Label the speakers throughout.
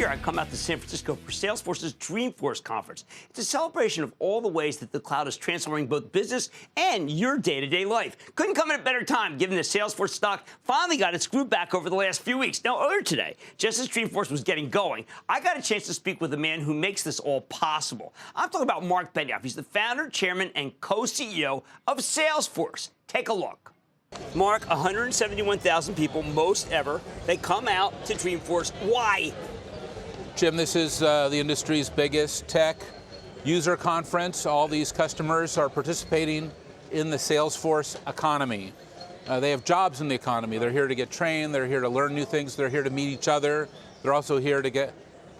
Speaker 1: year, I come out to San Francisco for Salesforce's Dreamforce conference. It's a celebration of all the ways that the cloud is transforming both business and your day-to-day life. Couldn't come at a better time, given that Salesforce stock finally got its groove back over the last few weeks. Now, earlier today, just as Dreamforce was getting going, I got a chance to speak with the man who makes this all possible. I'm talking about Marc Benioff. He's the founder, chairman, and co-CEO of Salesforce. Take a look. Marc, 171,000 people, most ever. They come out to Dreamforce. Why?
Speaker 2: Jim, this is the industry's biggest tech user conference. All these customers are participating in the Salesforce economy. They have jobs in the economy. They're here to get trained. They're here to learn new things. They're here to meet each other. They're also here to get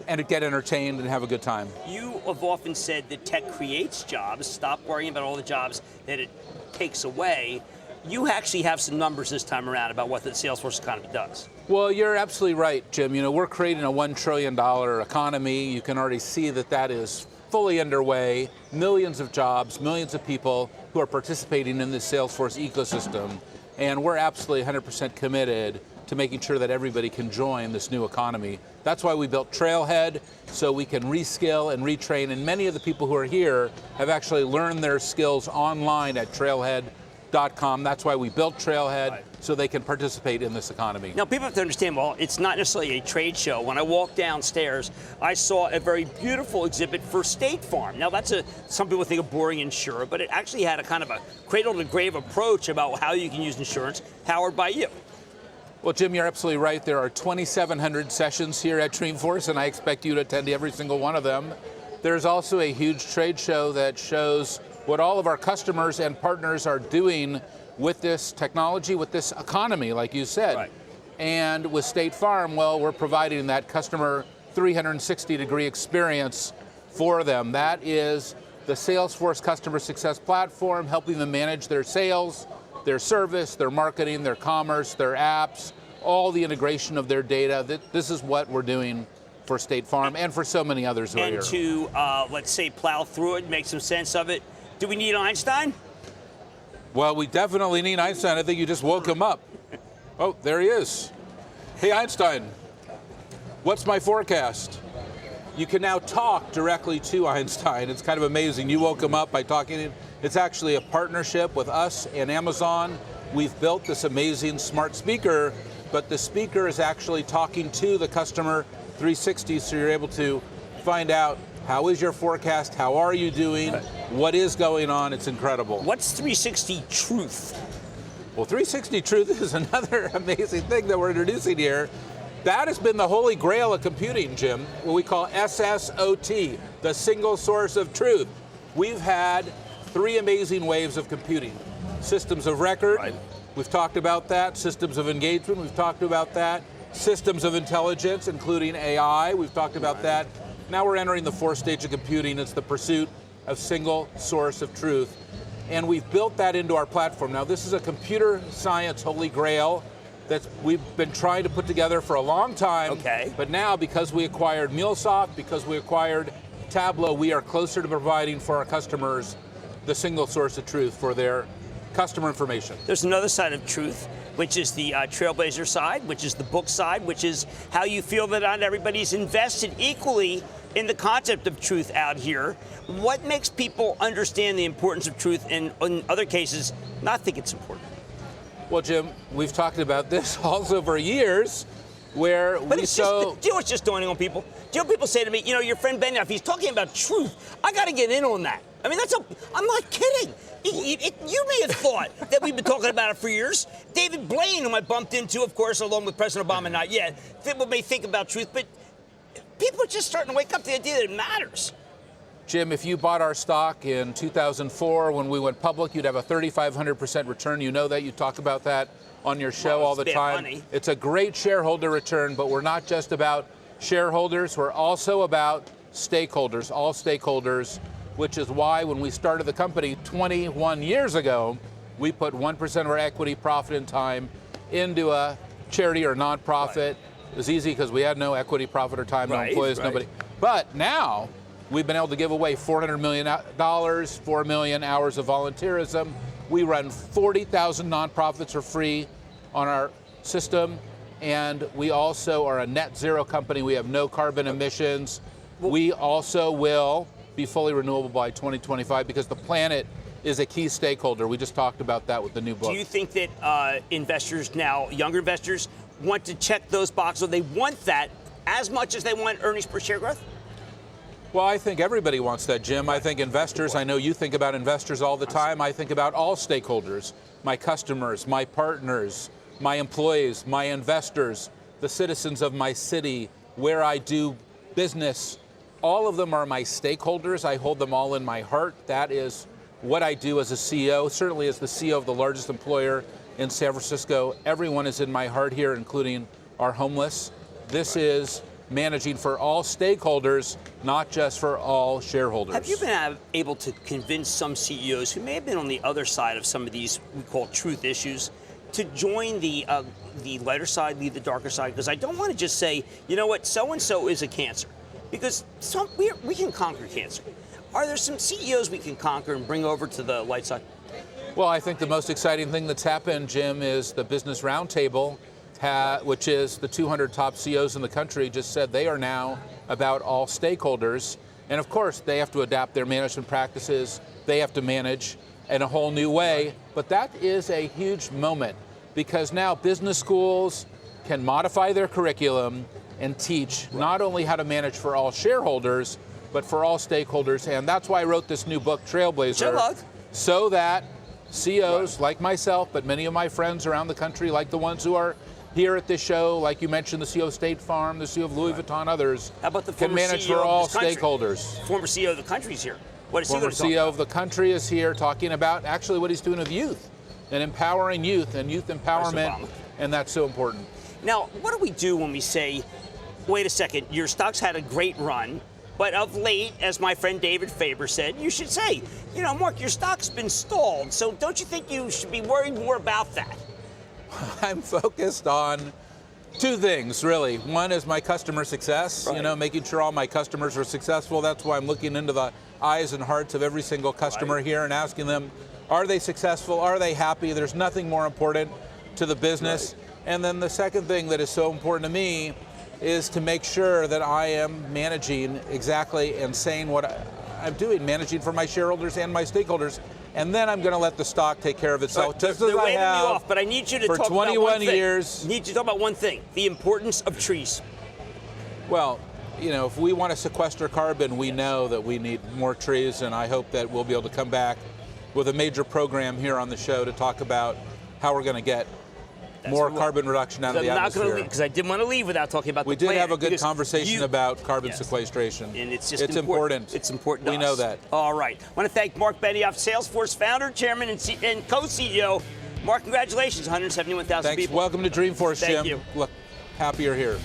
Speaker 2: entertained and have a good time.
Speaker 1: You have often said that tech creates jobs. Stop worrying about all the jobs that it takes away. You actually have some numbers this time around about what the Salesforce economy does.
Speaker 2: Well, you're absolutely right, Jim. You know, we're creating a $1 trillion economy. You can already see that that is fully underway. Millions of jobs, millions of people who are participating in this Salesforce ecosystem. And we're absolutely 100% committed to making sure that everybody can join this new economy. That's why we built Trailhead, so we can reskill and retrain. And many of the people who are here have actually learned their skills online at Trailhead.com. That's why we built Trailhead, right, so they can participate in this economy.
Speaker 1: Now, people have to understand, well, it's not necessarily a trade show. When I walked downstairs, I saw a very beautiful exhibit for State Farm. Now, that's some people think a boring insurer, but it actually had a kind of a cradle-to-grave approach about how you can use insurance, powered by you.
Speaker 2: Well, Jim, you're absolutely right. There are 2,700 sessions here at Dreamforce, and I expect you to attend every single one of them. There's also a huge trade show that shows what all of our customers and partners are doing with this technology, with this economy, like you said.
Speaker 1: Right.
Speaker 2: And with State Farm, well, we're providing that customer 360-degree experience for them. That is the Salesforce Customer Success Platform, helping them manage their sales, their service, their marketing, their commerce, their apps, all the integration of their data. This is what we're doing for State Farm and for so many others who are here.
Speaker 1: And to, let's say, plow through it, make some sense of it, do we need Einstein?
Speaker 2: Well, we definitely need Einstein. I think you just woke him up. Oh, there he is. Hey, Einstein, what's my forecast? You can now talk directly to Einstein. It's kind of amazing. You woke him up by talking to him. It's actually a partnership with us and Amazon. We've built this amazing smart speaker, but the speaker is actually talking to the customer 360, so you're able to find out, how is your forecast? How are you doing? What is going on? It's incredible.
Speaker 1: What's 360 Truth?
Speaker 2: Well, 360 Truth is another amazing thing that we're introducing here. That has been the holy grail of computing, Jim, what we call SSOT, the single source of truth. We've had 3 amazing waves of computing. Systems of record, right, we've talked about that. Systems of engagement, we've talked about that. Systems of intelligence, including AI, we've talked about that. Now we're entering the 4th stage of computing. It's the pursuit of single source of truth. And we've built that into our platform. Now, this is a computer science holy grail that we've been trying to put together for a long time.
Speaker 1: Okay.
Speaker 2: But now, because we acquired MuleSoft, because we acquired Tableau, we are closer to providing for our customers the single source of truth for their customer information.
Speaker 1: There's another side of truth, which is the Trailblazer side, which is the book side, which is how you feel that not everybody's invested equally in the concept of truth out here. What makes people understand the importance of truth and, in other cases, not think it's important?
Speaker 2: Well, Jim, we've talked about this also for years, where
Speaker 1: do you know what's just dawning on people? Do you know people say to me, you know, your friend Benioff, he's talking about truth. I got to get in on that. I mean, I'm not kidding. You may have thought that we've been talking about it for years. David Blaine, whom I bumped into, of course, along with President Obama, not yet, people may think about truth, but people are just starting to wake up to the idea that it matters.
Speaker 2: Jim, if you bought our stock in 2004 when we went public, you'd have a 3,500% return. You know that. You talk about that on your show all the time.
Speaker 1: Money.
Speaker 2: It's a great shareholder return, but we're not just about shareholders. We're also about stakeholders, all stakeholders, which is why when we started the company 21 years ago, we put 1% of our equity, profit, and time into a charity or nonprofit. Right. It was easy because we had no equity, profit, or time, no employees, nobody. But now we've been able to give away $400 million, 4 million hours of volunteerism. We run 40,000 nonprofits for free on our system. and we also are a net zero company. We have no carbon emissions. We also will be fully renewable by 2025 because the planet is a key stakeholder. We just talked about that with the new book.
Speaker 1: Do you think that investors now, younger investors, want to check those boxes, or they want that as much as they want earnings per share growth?
Speaker 2: Well, I think everybody wants that, Jim. I think investors, I know you think about investors all the time. I think about all stakeholders, my customers, my partners, my employees, my investors, the citizens of my city, where I do business. All of them are my stakeholders. I hold them all in my heart. That is what I do as a CEO, certainly as the CEO of the largest employer in San Francisco. Everyone is in my heart here, including our homeless. This is managing for all stakeholders, not just for all shareholders.
Speaker 1: Have you been able to convince some CEOs who may have been on the other side of some of these we call truth issues to join the lighter side, leave the darker side? Because I don't want to just say, you know what, so-and-so is a cancer. Because we can conquer cancer. Are there some CEOs we can conquer and bring over to the light side?
Speaker 2: Well, I think the most exciting thing that's happened, Jim, is the Business Roundtable, which is the 200 top CEOs in the country, just said they are now about all stakeholders. And of course, they have to adapt their management practices. They have to manage in a whole new way. But that is a huge moment because now business schools can modify their curriculum and teach not only how to manage for all shareholders, but for all stakeholders. And that's why I wrote this new book, Trailblazer, so that CEOs like myself, but many of my friends around the country, like the ones who are here at this show, like you mentioned, the CEO of State Farm, the CEO of Louis Vuitton, others,
Speaker 1: how about the
Speaker 2: can manage for all stakeholders.
Speaker 1: Former CEO of the country's here. What is
Speaker 2: Former CEO of the country is here talking about actually what he's doing with youth and empowering youth and youth empowerment, and that's so important.
Speaker 1: Now, what do we do when we say, wait a second, your stock's had a great run, but of late, as my friend David Faber said, you should say, you know, Mark, your stock's been stalled, so don't you think you should be worried more about that?
Speaker 2: I'm focused on two things, really. One is my customer success, you know, making sure all my customers are successful. That's why I'm looking into the eyes and hearts of every single customer here and asking them, are they successful? Are they happy? There's nothing more important to the business. And then the second thing that is so important to me is to make sure that I am managing exactly and saying what I'm doing, managing for my shareholders and my stakeholders. And then I'm going to let the stock take care of itself, just as I have
Speaker 1: but I need you to
Speaker 2: for
Speaker 1: talk
Speaker 2: 21
Speaker 1: about one thing.
Speaker 2: years.
Speaker 1: I need you to talk about one thing, the importance of trees.
Speaker 2: Well, you know, if we want to sequester carbon, we know that we need more trees, and I hope that we'll be able to come back with a major program here on the show to talk about how we're going to get more carbon reduction out of the atmosphere. I'm not going to leave,
Speaker 1: because I didn't want to leave without talking about the plan.
Speaker 2: We did have a good conversation about carbon sequestration.
Speaker 1: And it's just
Speaker 2: important.
Speaker 1: It's important to us.
Speaker 2: We know that.
Speaker 1: All right. I want to thank Marc Benioff, Salesforce founder, chairman, and co-CEO. Mark, congratulations, 171,000 people.
Speaker 2: Welcome to Dreamforce, Jim.
Speaker 1: Thank you.
Speaker 2: Look, happy you're here.